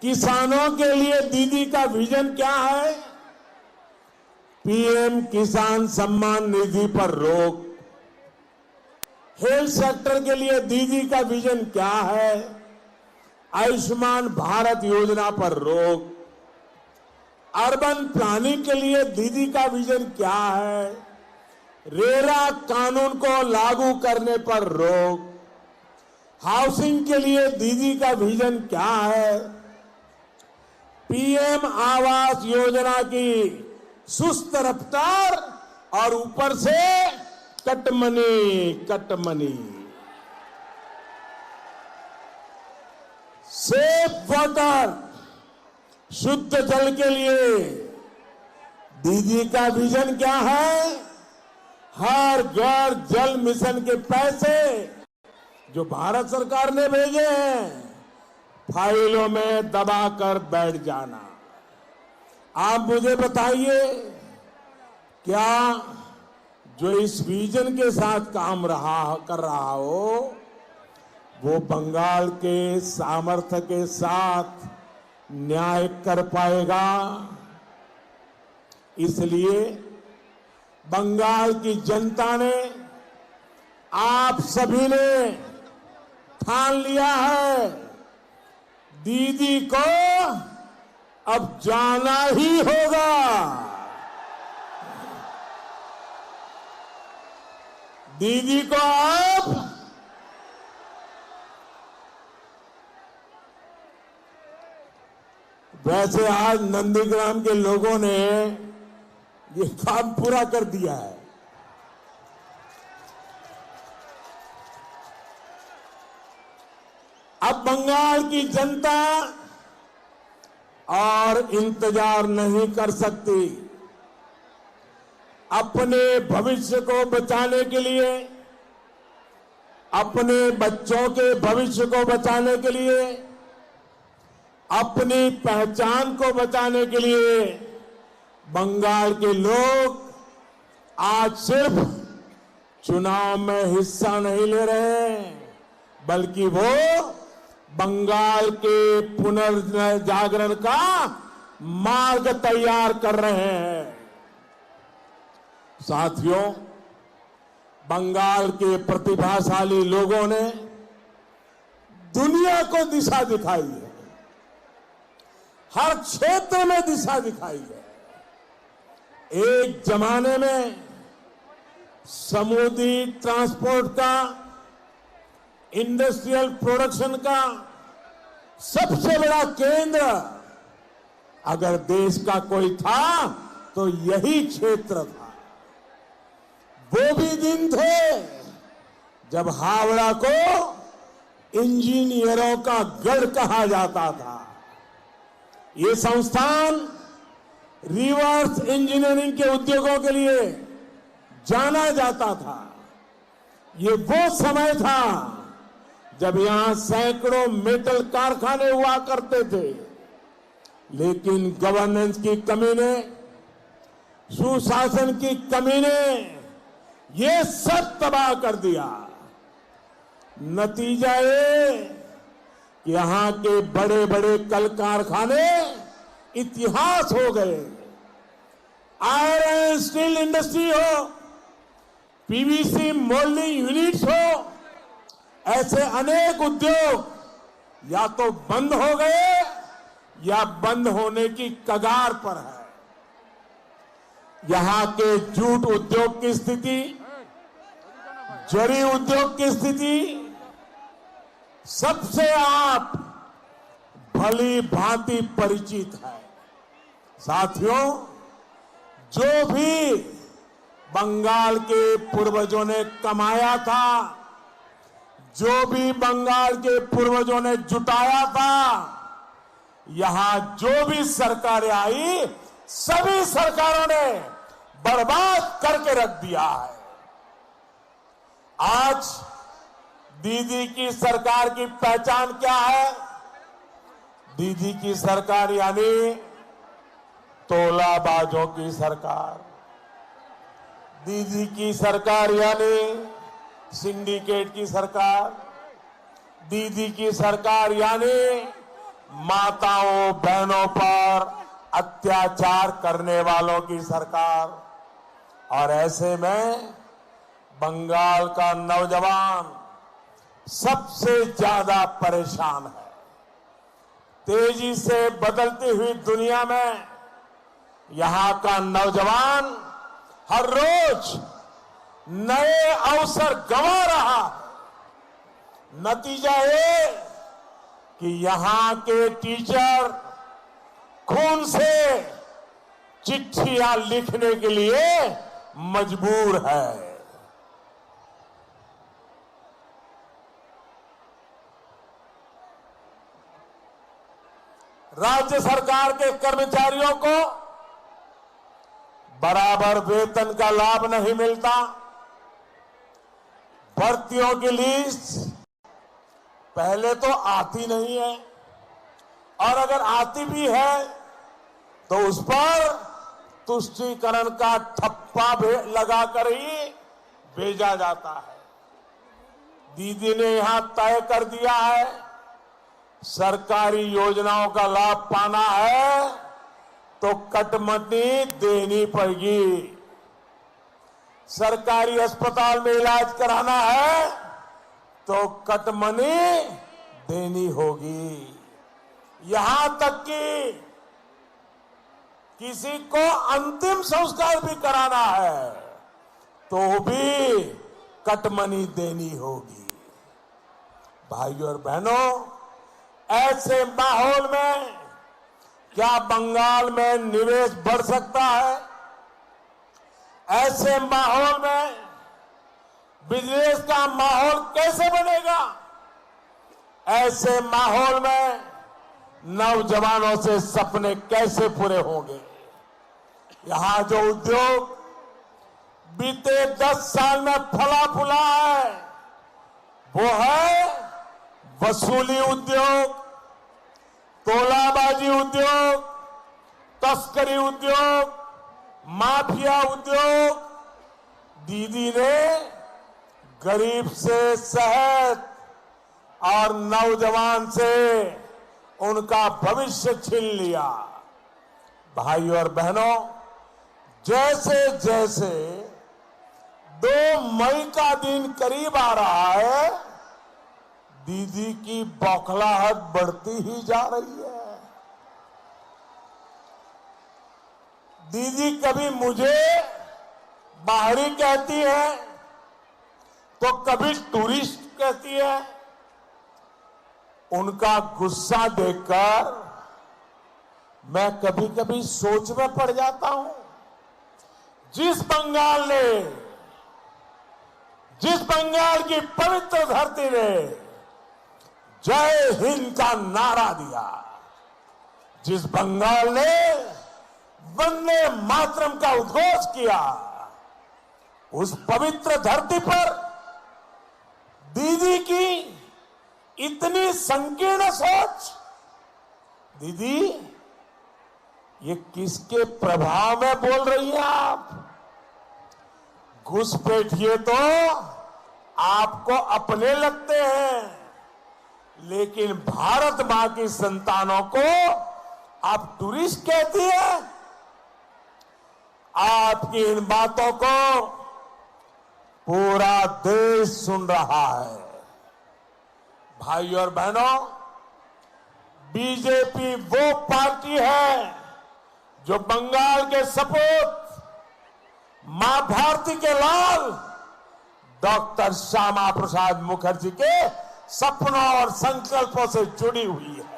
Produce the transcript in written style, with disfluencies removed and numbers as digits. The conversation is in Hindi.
किसानों के लिए दीदी का विजन क्या है? पीएम किसान सम्मान निधि पर रोक। हेल्थ सेक्टर के लिए दीदी का विजन क्या है? आयुष्मान भारत योजना पर रोक। अर्बन प्लानिंग के लिए दीदी का विजन क्या है? रेरा कानून को लागू करने पर रोक। हाउसिंग के लिए दीदी का विजन क्या है? पीएम आवास योजना की सुस्त रफ्तार और ऊपर से कटमनी। सेफ वाटर, शुद्ध जल के लिए दीदी का विजन क्या है? हर घर जल मिशन के पैसे जो भारत सरकार ने भेजे हैं, फाइलों में दबाकर बैठ जाना। आप मुझे बताइए, क्या जो इस विजन के साथ काम कर रहा हो, वो बंगाल के सामर्थ्य के साथ न्याय कर पाएगा? इसलिए बंगाल की जनता ने, आप सभी ने ठान लिया है, दीदी को अब जाना ही होगा। दीदी को अब वैसे आज नंदीग्राम के लोगों ने ये काम पूरा कर दिया है। अब बंगाल की जनता और इंतजार नहीं कर सकती। अपने भविष्य को बचाने के लिए, अपने बच्चों के भविष्य को बचाने के लिए, अपनी पहचान को बचाने के लिए बंगाल के लोग आज सिर्फ चुनाव में हिस्सा नहीं ले रहे हैं, बल्कि वो बंगाल के पुनर्जागरण का मार्ग तैयार कर रहे हैं। साथियों, बंगाल के प्रतिभाशाली लोगों ने दुनिया को दिशा दिखाई है, हर क्षेत्र में दिशा दिखाई है। एक जमाने में समुद्री ट्रांसपोर्ट का, इंडस्ट्रियल प्रोडक्शन का सबसे बड़ा केंद्र अगर देश का कोई था तो यही क्षेत्र था। वो भी दिन थे जब हावड़ा को इंजीनियरों का गढ़ कहा जाता था। ये संस्थान रिवर्स इंजीनियरिंग के उद्योगों के लिए जाना जाता था। ये वो समय था जब यहां सैकड़ों मेटल कारखाने हुआ करते थे, लेकिन गवर्नेंस की कमी ने, सुशासन की कमी ने ये सब तबाह कर दिया। नतीजा ये कि यहां के बड़े बड़े कल कारखाने इतिहास हो गए। आयरन स्टील इंडस्ट्री हो, पीवीसी मोल्डिंग यूनिट्स हो, ऐसे अनेक उद्योग या तो बंद हो गए या बंद होने की कगार पर है। यहां के जूट उद्योग की स्थिति, जरी उद्योग की स्थिति सबसे आप भली भांति परिचित है। साथियों, जो भी बंगाल के पूर्वजों ने कमाया था, जो भी बंगाल के पूर्वजों ने जुटाया था, यहां जो भी सरकारें आई, सभी सरकारों ने बर्बाद करके रख दिया है। आज दीदी की सरकार की पहचान क्या है? दीदी की सरकार यानी तोलाबाजों की सरकार। दीदी की सरकार यानी सिंडिकेट की सरकार। दीदी की सरकार यानी माताओं बहनों पर अत्याचार करने वालों की सरकार। और ऐसे में बंगाल का नौजवान सबसे ज्यादा परेशान है। तेजी से बदलती हुई दुनिया में यहां का नौजवान हर रोज नए अवसर गंवा रहा है। नतीजा ये कि यहां के टीचर खून से चिट्ठियां लिखने के लिए मजबूर है। राज्य सरकार के कर्मचारियों को बराबर वेतन का लाभ नहीं मिलता। भर्तियों की लिस्ट पहले तो आती नहीं है, और अगर आती भी है तो उस पर तुष्टीकरण का ठप्पा लगाकर ही भेजा जाता है। दीदी ने यहां तय कर दिया है, सरकारी योजनाओं का लाभ पाना है तो कटमनी देनी पड़ेगी। सरकारी अस्पताल में इलाज कराना है तो कटमनी देनी होगी। यहां तक कि किसी को अंतिम संस्कार भी कराना है तो भी कटमनी देनी होगी। भाइयों और बहनों, ऐसे माहौल में क्या बंगाल में निवेश बढ़ सकता है? ऐसे माहौल में बिजनेस का माहौल कैसे बनेगा? ऐसे माहौल में नौजवानों से सपने कैसे पूरे होंगे? यहां जो उद्योग बीते 10 साल में फला फूला है वो है वसूली उद्योग, तोलाबाजी उद्योग, तस्करी उद्योग, माफिया उद्योग। दीदी ने गरीब से सेहत और नौजवान से उनका भविष्य छीन लिया। भाइयों और बहनों, जैसे जैसे 2 मई का दिन करीब आ रहा है, दीदी की बौखलाहट बढ़ती ही जा रही है। दीदी कभी मुझे बाहरी कहती है तो कभी टूरिस्ट कहती है। उनका गुस्सा देखकर मैं कभी कभी सोच में पड़ जाता हूं। जिस बंगाल की पवित्र धरती ने जय हिंद का नारा दिया, जिस बंगाल ने वंदे मातरम का उद्घोष किया, उस पवित्र धरती पर दीदी की इतनी संकीर्ण सोच। दीदी, ये किसके प्रभाव में बोल रही हैं आप? घुसपैठिए तो आपको अपने लगते हैं, लेकिन भारत मां की संतानों को आप टूरिस्ट कहती है। आपकी इन बातों को पूरा देश सुन रहा है। भाइयों और बहनों, बीजेपी वो पार्टी है जो बंगाल के सपूत मां भारती के लाल डॉक्टर श्यामा प्रसाद मुखर्जी के सपनों और संकल्पों से जुड़ी हुई है।